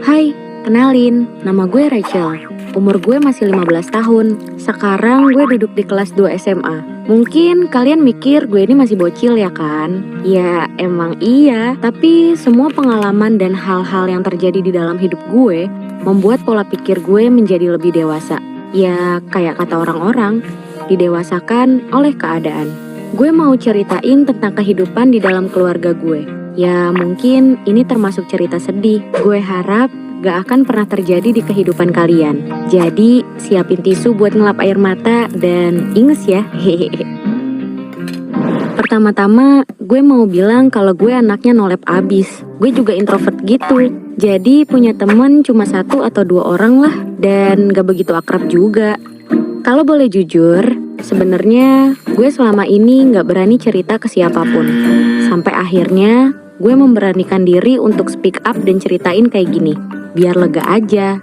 Hai, kenalin, nama gue Rachel. Umur gue masih 15 tahun. Sekarang gue duduk di kelas 2 SMA. Mungkin kalian mikir gue ini masih bocil ya kan? Ya emang iya, tapi semua pengalaman dan hal-hal yang terjadi di dalam hidup gue membuat pola pikir gue menjadi lebih dewasa. Ya kayak kata orang-orang, didewasakan oleh keadaan. Gue mau ceritain tentang kehidupan di dalam keluarga gue. Ya mungkin ini termasuk cerita sedih. Gue harap gak akan pernah terjadi di kehidupan kalian. Jadi siapin tisu buat ngelap air mata dan inges ya. Hehehe. Pertama-tama gue mau bilang kalau gue anaknya nolep abis. Gue juga introvert gitu. Jadi punya temen cuma 1 atau 2 orang lah. Dan gak begitu akrab juga. Kalau boleh jujur, sebenarnya gue selama ini gak berani cerita ke siapapun. Sampai akhirnya gue memberanikan diri untuk speak up dan ceritain kayak gini, biar lega aja.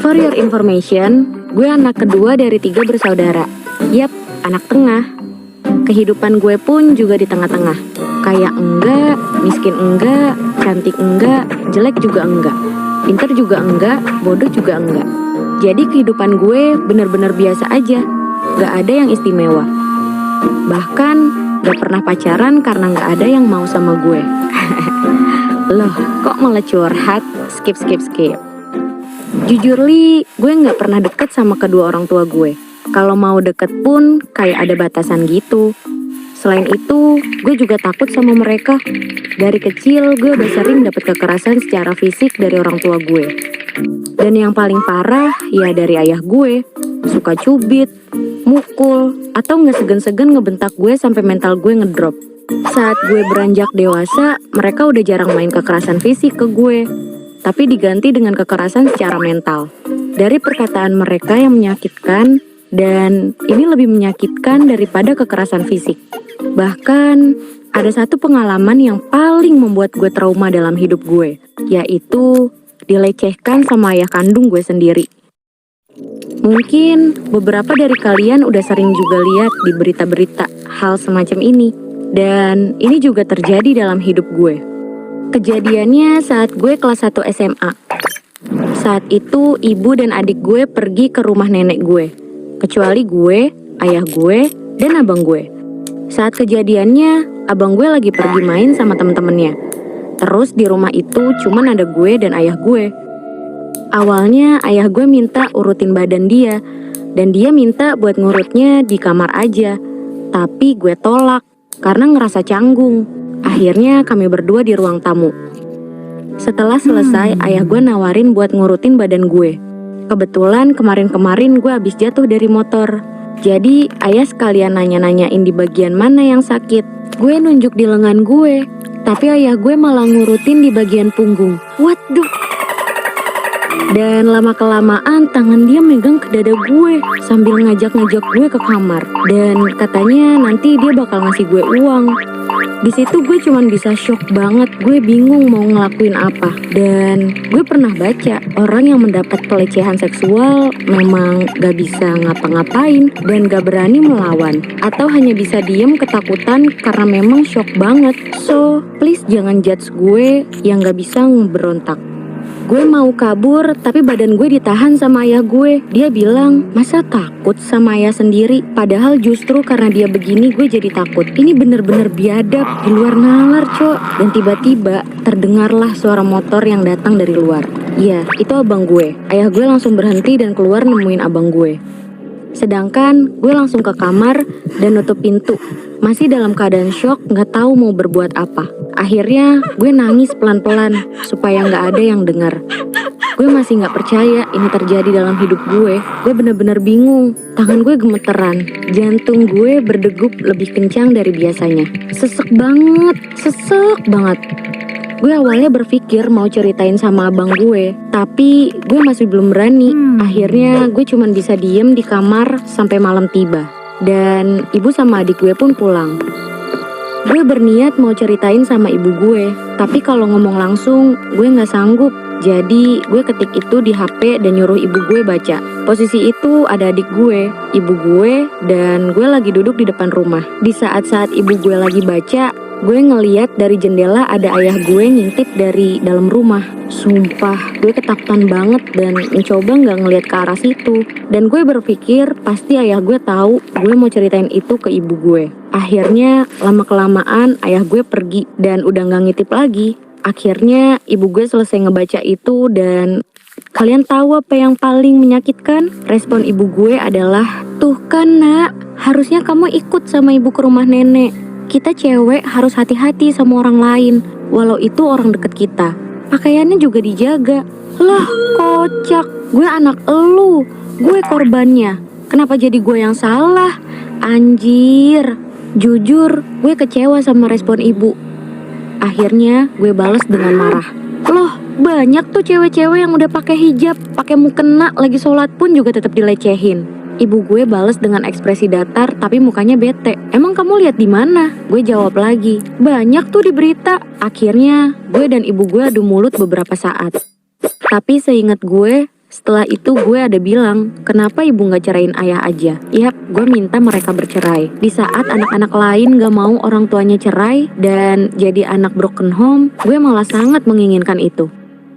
For your information, gue anak kedua dari 3 bersaudara. Yap, anak tengah. Kehidupan gue pun juga di tengah-tengah. Kaya enggak, miskin enggak, cantik enggak, jelek juga enggak. Pinter juga enggak, bodoh juga enggak. Jadi kehidupan gue bener-bener biasa aja, gak ada yang istimewa. Bahkan gak pernah pacaran karena gak ada yang mau sama gue. Loh, kok malah curhat? Skip. Jujur li, gue gak pernah deket sama kedua orang tua gue. Kalau mau deket pun kayak ada batasan gitu. Selain itu, gue juga takut sama mereka. Dari kecil gue udah sering dapet kekerasan secara fisik dari orang tua gue. Dan yang paling parah ya dari ayah gue. Suka cubit, mukul, atau gak segan-segan ngebentak gue sampai mental gue ngedrop. Saat gue beranjak dewasa, mereka udah jarang main kekerasan fisik ke gue, tapi diganti dengan kekerasan secara mental. Dari perkataan mereka yang menyakitkan, dan ini lebih menyakitkan daripada kekerasan fisik. Bahkan, ada satu pengalaman yang paling membuat gue trauma dalam hidup gue, yaitu dilecehkan sama ayah kandung gue sendiri. Mungkin beberapa dari kalian udah sering juga lihat di berita-berita hal semacam ini. Dan ini juga terjadi dalam hidup gue. Kejadiannya saat gue kelas 1 SMA. Saat itu ibu dan adik gue pergi ke rumah nenek gue. Kecuali gue, ayah gue, dan abang gue. Saat kejadiannya, abang gue lagi pergi main sama temen-temennya. Terus di rumah itu cuman ada gue dan ayah gue. Awalnya ayah gue minta urutin badan dia, dan dia minta buat ngurutnya di kamar aja. Tapi gue tolak, karena ngerasa canggung. Akhirnya kami berdua di ruang tamu. Setelah selesai, ayah gue nawarin buat ngurutin badan gue. Kebetulan kemarin-kemarin gue habis jatuh dari motor. Jadi ayah sekalian nanya-nanyain di bagian mana yang sakit. Gue nunjuk di lengan gue, tapi ayah gue malah ngurutin di bagian punggung. Waduh. Dan lama-kelamaan tangan dia megang ke dada gue sambil ngajak-ngajak gue ke kamar. Dan katanya nanti dia bakal ngasih gue uang. Di situ gue cuman bisa shock banget, gue bingung mau ngelakuin apa. Dan gue pernah baca orang yang mendapat pelecehan seksual memang gak bisa ngapa-ngapain dan gak berani melawan, atau hanya bisa diem ketakutan karena memang shock banget. So please jangan judge gue yang gak bisa ngeberontak. Gue mau kabur, tapi badan gue ditahan sama ayah gue. Dia bilang, masa takut sama ayah sendiri? Padahal justru karena dia begini gue jadi takut. Ini bener-bener biadab, di luar nalar cok. Dan tiba-tiba terdengarlah suara motor yang datang dari luar. Iya, itu abang gue. Ayah gue langsung berhenti dan keluar nemuin abang gue. Sedangkan gue langsung ke kamar dan nutup pintu. Masih dalam keadaan shock, gak tahu mau berbuat apa. Akhirnya gue nangis pelan-pelan supaya gak ada yang dengar. Gue masih gak percaya ini terjadi dalam hidup gue. Gue bener-bener bingung. Tangan gue gemeteran. Jantung gue berdegup lebih kencang dari biasanya. Sesek banget. Gue awalnya berpikir mau ceritain sama abang gue, tapi gue masih belum berani. Akhirnya gue cuman bisa diem di kamar sampai malam tiba. Dan ibu sama adik gue pun pulang. Gue berniat mau ceritain sama ibu gue, tapi kalau ngomong langsung gue gak sanggup. Jadi gue ketik itu di HP dan nyuruh ibu gue baca. Posisi itu ada adik gue, ibu gue, dan gue lagi duduk di depan rumah. Di saat-saat ibu gue lagi baca, Gue ngeliat dari jendela ada ayah gue ngintip dari dalam rumah. Sumpah, gue ketakutan banget dan mencoba nggak ngeliat ke arah situ. Dan gue berpikir pasti ayah gue tahu gue mau ceritain itu ke ibu gue. Akhirnya lama-kelamaan ayah gue pergi dan udah nggak ngintip lagi. Akhirnya ibu gue selesai ngebaca itu dan kalian tahu apa yang paling menyakitkan? Respon ibu gue adalah, "Tuh kan nak, harusnya kamu ikut sama ibu ke rumah nenek. Kita cewek harus hati-hati sama orang lain, walau itu orang deket kita. Pakaiannya juga dijaga." Lah, kocak. Gue anak elu. Gue korbannya. Kenapa jadi gue yang salah? Anjir. Jujur, gue kecewa sama respon ibu. Akhirnya gue bales dengan marah. Loh, banyak tuh cewek-cewek yang udah pakai hijab, pakai mukena, lagi sholat pun juga tetap dilecehin. Ibu gue bales dengan ekspresi datar tapi mukanya bete. Emang kamu lihat di mana? Gue jawab lagi. Banyak tuh di berita. Akhirnya gue dan ibu gue adu mulut beberapa saat. Tapi seingat gue, setelah itu gue ada bilang, kenapa ibu gak cerain ayah aja? Yap, gue minta mereka bercerai. Di saat anak-anak lain gak mau orang tuanya cerai dan jadi anak broken home, gue malah sangat menginginkan itu.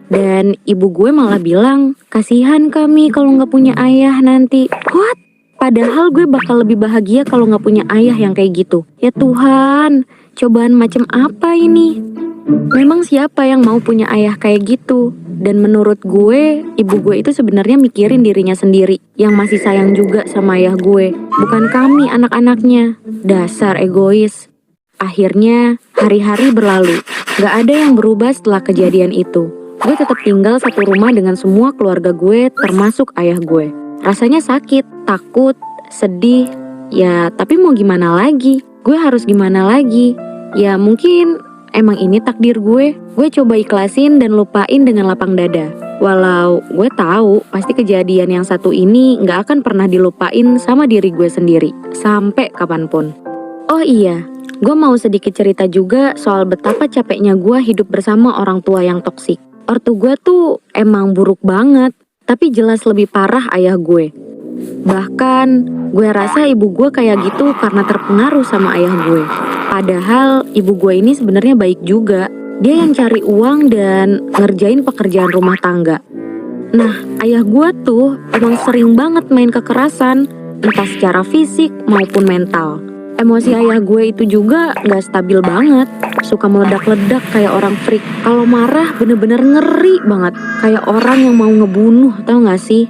Dan ibu gue malah bilang, kasihan kami kalau gak punya ayah nanti. What? Padahal gue bakal lebih bahagia kalau gak punya ayah yang kayak gitu. Ya Tuhan, cobaan macam apa ini? Memang siapa yang mau punya ayah kayak gitu? Dan menurut gue, ibu gue itu sebenarnya mikirin dirinya sendiri, yang masih sayang juga sama ayah gue. Bukan kami anak-anaknya. Dasar egois. Akhirnya, hari-hari berlalu. Gak ada yang berubah setelah kejadian itu. Gue tetap tinggal satu rumah dengan semua keluarga gue, termasuk ayah gue. Rasanya sakit, takut, sedih. Ya, tapi mau gimana lagi? Gue harus gimana lagi? Ya, mungkin emang ini takdir gue. Gue coba ikhlasin dan lupain dengan lapang dada. Walau gue tahu pasti kejadian yang satu ini gak akan pernah dilupain sama diri gue sendiri. Sampai kapanpun. Oh iya, gue mau sedikit cerita juga soal betapa capeknya gue hidup bersama orang tua yang toksik. Ortu gue tuh emang buruk banget, tapi jelas lebih parah ayah gue. Bahkan gue rasa ibu gue kayak gitu karena terpengaruh sama ayah gue. Padahal ibu gue ini sebenarnya baik juga. Dia yang cari uang dan ngerjain pekerjaan rumah tangga. Nah, ayah gue tuh emang sering banget main kekerasan, entah secara fisik maupun mental. Emosi ayah gue itu juga gak stabil banget. Suka meledak-ledak kayak orang freak. Kalau marah bener-bener ngeri banget. Kayak orang yang mau ngebunuh, tau gak sih?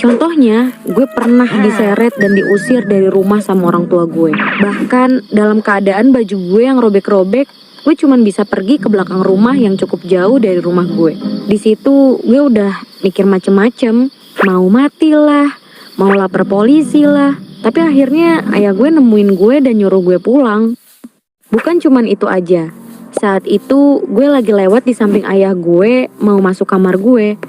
Contohnya, gue pernah diseret dan diusir dari rumah sama orang tua gue. Bahkan dalam keadaan baju gue yang robek-robek, gue cuman bisa pergi ke belakang rumah yang cukup jauh dari rumah gue. Di situ gue udah mikir macem-macem, mau mati lah, mau lapor polisi lah. Tapi akhirnya ayah gue nemuin gue dan nyuruh gue pulang. Bukan cuman itu aja. Saat itu gue lagi lewat di samping ayah gue mau masuk kamar gue.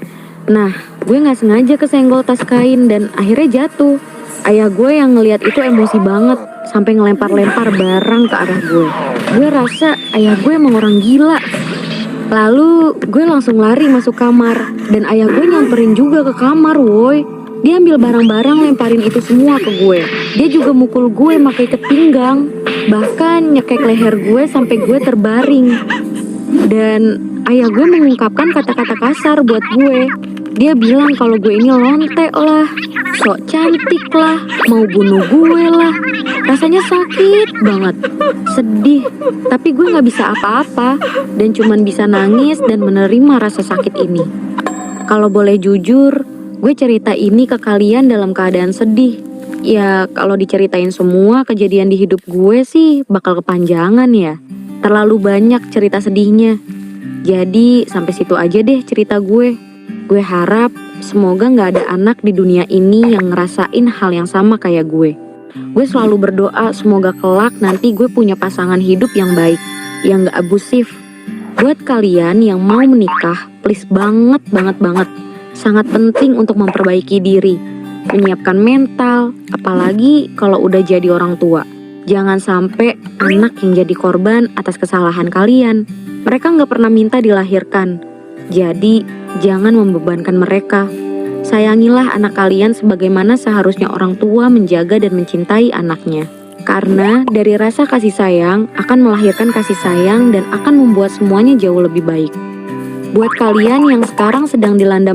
Nah, gue gak sengaja kesenggol tas kain dan akhirnya jatuh. Ayah gue yang ngeliat itu emosi banget sampai ngelempar-lempar barang ke arah gue. Gue rasa ayah gue emang orang gila. Lalu gue langsung lari masuk kamar dan ayah gue nyamperin juga ke kamar woi. Dia ambil barang-barang lemparin itu semua ke gue. Dia juga mukul gue pakai ikat pinggang. Bahkan nyekek leher gue sampai gue terbaring. Dan ayah gue mengungkapkan kata-kata kasar buat gue. Dia bilang kalau gue ini lonte lah, sok cantik lah, mau bunuh gue lah. Rasanya sakit banget, sedih. Tapi gue gak bisa apa-apa dan cuman bisa nangis dan menerima rasa sakit ini. Kalau boleh jujur, gue cerita ini ke kalian dalam keadaan sedih. Ya kalau diceritain semua kejadian di hidup gue sih bakal kepanjangan ya. Terlalu banyak cerita sedihnya. Jadi sampai situ aja deh cerita gue. Gue harap semoga gak ada anak di dunia ini yang ngerasain hal yang sama kayak gue. Gue selalu berdoa semoga kelak nanti gue punya pasangan hidup yang baik, yang gak abusif. Buat kalian yang mau menikah, please banget. Sangat penting untuk memperbaiki diri, menyiapkan mental, apalagi kalau udah jadi orang tua. Jangan sampai anak yang jadi korban atas kesalahan kalian. Mereka gak pernah minta dilahirkan. Jadi, jangan membebankan mereka. Sayangilah anak kalian sebagaimana seharusnya orang tua menjaga dan mencintai anaknya. Karena dari rasa kasih sayang akan melahirkan kasih sayang dan akan membuat semuanya jauh lebih baik. Buat kalian yang sekarang sedang dilanda